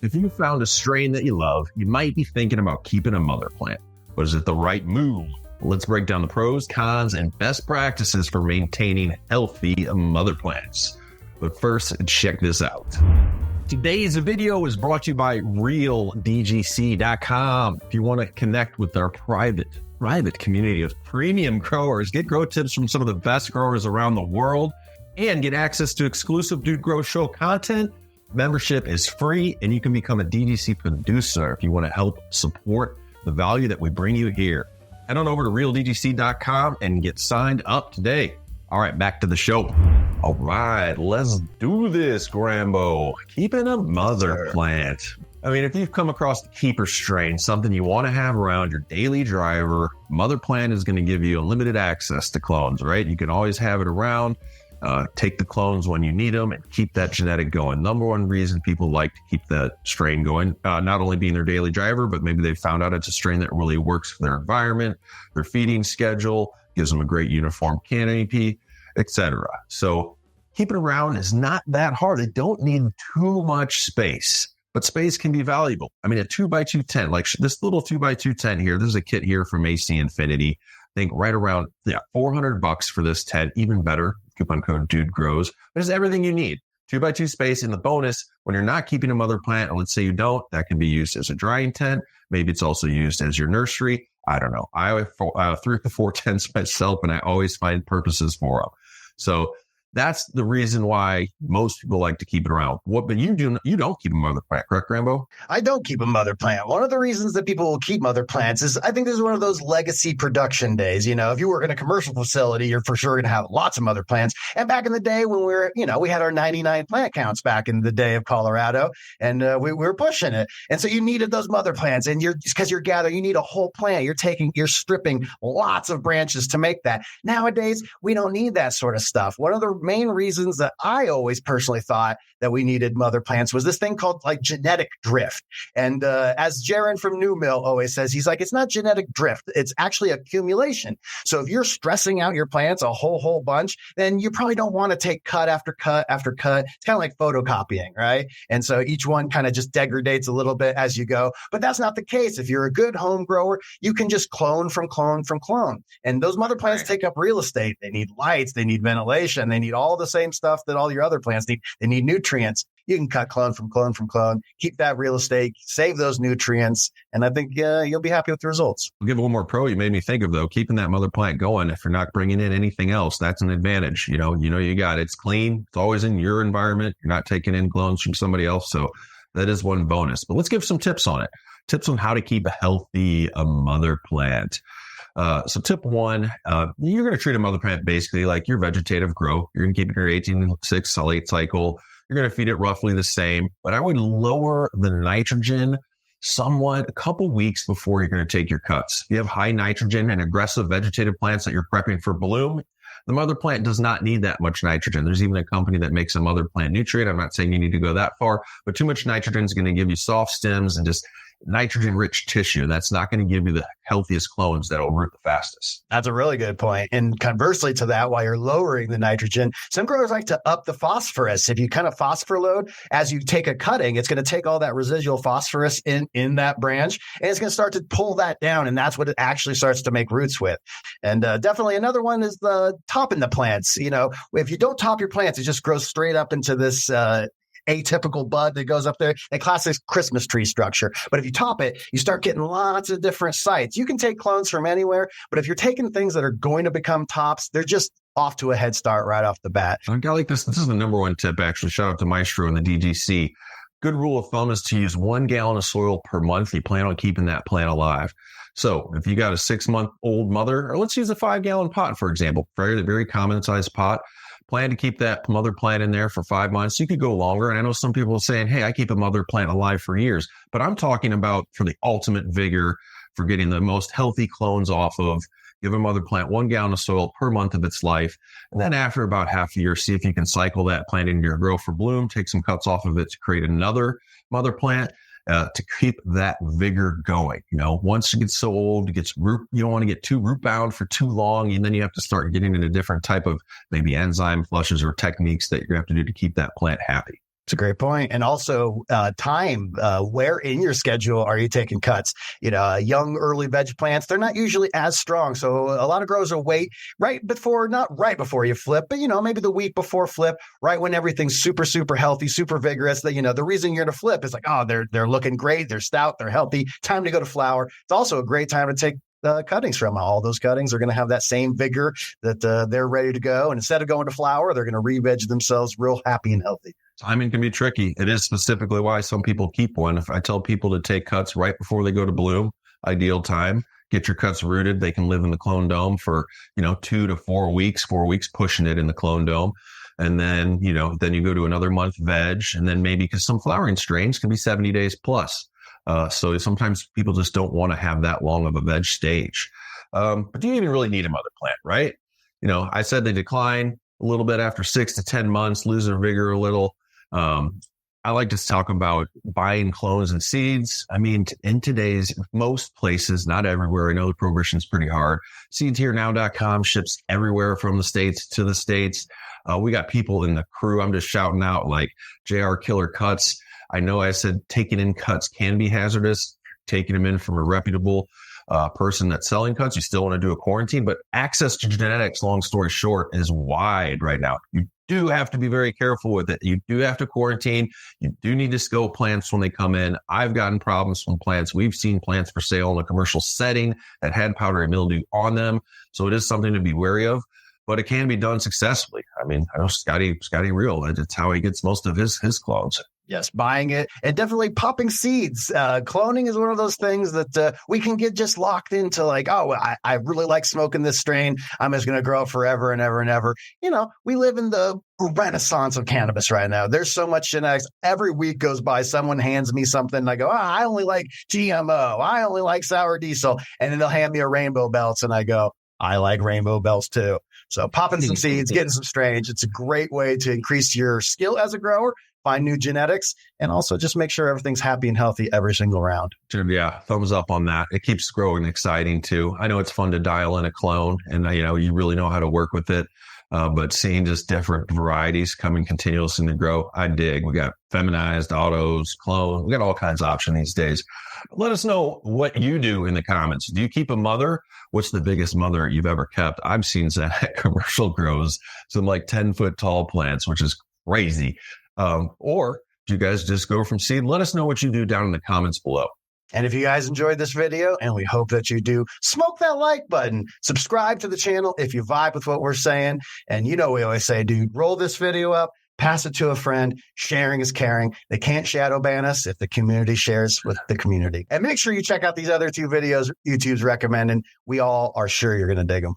If you found a strain that you love, you might be thinking about keeping a mother plant. But is it the right move? Let's break down the pros, cons, and best practices for maintaining healthy mother plants. But first, check this out. Today's video is brought to you by RealDGC.com. If you want to connect with our private community of premium growers, get grow tips from some of the best growers around the world, and get access to exclusive Dude Grow Show content, membership is free, and you can become a DGC producer if you want to help support the value that we bring you here. Head on over to RealDGC.com and get signed up today. All right, back to the show. All right, let's do this, Grambo. Keeping a mother plant. I mean, if you've come across the keeper strain, something you want to have around your daily driver, mother plant is going to give you unlimited access to clones, right? You can always have it around. Take the clones when you need them and keep that genetic going. Number one reason people like to keep that strain going, not only being their daily driver, but maybe they found out it's a strain that really works for their environment, their feeding schedule, gives them a great uniform canopy, etc. So keeping around is not that hard. They don't need too much space, but space can be valuable. I mean, a 2x2 tent, like this little 2x2 tent here, there's a kit here from AC Infinity. I think right around $400 for this tent, even better. Coupon code Dude Grows. There's everything you need. 2x2 space. In the bonus, when you're not keeping a mother plant, or let's say you don't, that can be used as a drying tent. Maybe it's also used as your nursery. I don't know. I have 3 to 4 tents myself, and I always find purposes for them. So that's the reason why most people like to keep it around. But you don't keep a mother plant, correct, Rambo? I don't keep a mother plant. One of the reasons that people will keep mother plants is I think this is one of those legacy production days. You know, if you work in a commercial facility, you're for sure going to have lots of mother plants. And back in the day when we had our 99 plant counts back in the day of Colorado, and we were pushing it. And so you needed those mother plants, and because you're gathering, you need a whole plant. You're stripping lots of branches to make that. Nowadays, we don't need that sort of stuff. One of the main reasons that I always personally thought that we needed mother plants was this thing called like genetic drift. And as Jaron from New Mill always says, he's like, it's not genetic drift. It's actually accumulation. So if you're stressing out your plants a whole bunch, then you probably don't want to take cut after cut after cut. It's kind of like photocopying, right? And so each one kind of just degrades a little bit as you go. But that's not the case. If you're a good home grower, you can just clone from clone from clone. And those mother plants take up real estate. They need lights. They need ventilation. They need all the same stuff that all your other plants need. They need nutrients. You can cut clone from clone from clone, keep that real estate, save those nutrients, and I think you'll be happy with the results. I'll give one more pro you made me think of, though. Keeping that mother plant going, if you're not bringing in anything else, that's an advantage. You know you got it. It's clean. It's always in your environment. You're not taking in clones from somebody else, so that is one bonus. But let's give some tips on it. Tips on how to keep a healthy mother plant. So tip one, you're going to treat a mother plant basically like your vegetative growth. You're going to keep it in your 18-6 solate cycle. You're going to feed it roughly the same, but I would lower the nitrogen somewhat a couple weeks before you're going to take your cuts. If you have high nitrogen and aggressive vegetative plants that you're prepping for bloom, the mother plant does not need that much nitrogen. There's even a company that makes a mother plant nutrient. I'm not saying you need to go that far, but too much nitrogen is going to give you soft stems and just nitrogen-rich tissue. That's not going to give you the healthiest clones that will root the fastest. That's a really good point. And conversely to that, while you're lowering the nitrogen, some growers like to up the phosphorus. If you kind of phosphor load as you take a cutting, it's going to take all that residual phosphorus in that branch, and it's going to start to pull that down, and that's what it actually starts to make roots with. And definitely another one is the topping the plants. You know, if you don't top your plants, it just grows straight up into this atypical bud that goes up there, a classic Christmas tree structure. But if you top it, you start getting lots of different sites. You can take clones from anywhere, but if you're taking things that are going to become tops, they're just off to a head start right off the bat. I like this. This is the number one tip, actually. Shout out to Maestro and the DGC. Good rule of thumb is to use 1 gallon of soil per month. You plan on keeping that plant alive. So if you got a 6-month-old mother, or let's use a 5-gallon pot, for example, very common sized pot. Plan to keep that mother plant in there for 5 months. You could go longer. And I know some people are saying, hey, I keep a mother plant alive for years. But I'm talking about for the ultimate vigor, for getting the most healthy clones off of. Give a mother plant 1 gallon of soil per month of its life. And then after about half a year, see if you can cycle that plant into your grow for bloom, take some cuts off of it to create another mother plant. To keep that vigor going. You know, once it gets so old, it gets root, you don't want to get too root bound for too long. And then you have to start getting into different type of maybe enzyme flushes or techniques that you have to do to keep that plant happy. It's a great point. And also time. Where in your schedule are you taking cuts? Young early veg plants, they're not usually as strong. So a lot of growers will wait not right before you flip, but maybe the week before flip, right when everything's super, super healthy, super vigorous. That the reason you're going to flip is like, oh, they're looking great, they're stout, they're healthy. Time to go to flower. It's also a great time to take cuttings from. All those cuttings are going to have that same vigor that they're ready to go. And instead of going to flower, they're going to re-veg themselves real happy and healthy. Timing can be tricky. It is specifically why some people keep one. If I tell people to take cuts right before they go to bloom, ideal time, get your cuts rooted. They can live in the clone dome for, 2 to 4 weeks, pushing it in the clone dome. And then, then you go to another month veg. And then maybe because some flowering strains can be 70 days plus. So sometimes people just don't want to have that long of a veg stage. But do you even really need a mother plant, right? I said they decline a little bit after 6 to 10 months, lose their vigor a little. I like to talk about buying clones and seeds. I mean, in today's most places, not everywhere. I know the prohibition is pretty hard. Seedsherenow.com ships everywhere from the States to the States. We got people in the crew. I'm just shouting out like JR Killer Cuts. I know I said taking in cuts can be hazardous. Taking them in from a reputable person that's selling cuts, you still want to do a quarantine, but access to genetics, long story short, is wide right now. You do have to be very careful with it. You do have to quarantine. You do need to scope plants when they come in. I've gotten problems from plants. We've seen plants for sale in a commercial setting that had powdery mildew on them. So it is something to be wary of, but it can be done successfully. I mean, I know Scotty Real, that's how he gets most of his clones. Yes, buying it and definitely popping seeds. Cloning is one of those things that we can get just locked into like, oh, I really like smoking this strain. I'm just going to grow it forever and ever and ever. We live in the renaissance of cannabis right now. There's so much genetics. Every week goes by, someone hands me something and I go, I only like GMO. I only like sour diesel. And then they'll hand me a rainbow belts and I go, I like rainbow belts too. So popping some seeds, getting some strains. It's a great way to increase your skill as a grower, find new genetics, and also just make sure everything's happy and healthy every single round. Yeah, thumbs up on that. It keeps growing exciting too. I know it's fun to dial in a clone and, you really know how to work with it. But seeing just different varieties coming continuously to grow, I dig. We got feminized, autos, clone. We got all kinds of options these days. Let us know what you do in the comments. Do you keep a mother? What's the biggest mother you've ever kept? I've seen some commercial grows, some like 10-foot tall plants, which is crazy. Or do you guys just go from seed? Let us know what you do down in the comments below. And if you guys enjoyed this video, and we hope that you do, smoke that like button, subscribe to the channel if you vibe with what we're saying. And we always say, dude, roll this video up, pass it to a friend. Sharing is caring. They can't shadow ban us if the community shares with the community. And make sure you check out these other 2 videos YouTube's recommending. We all are sure you're going to dig them.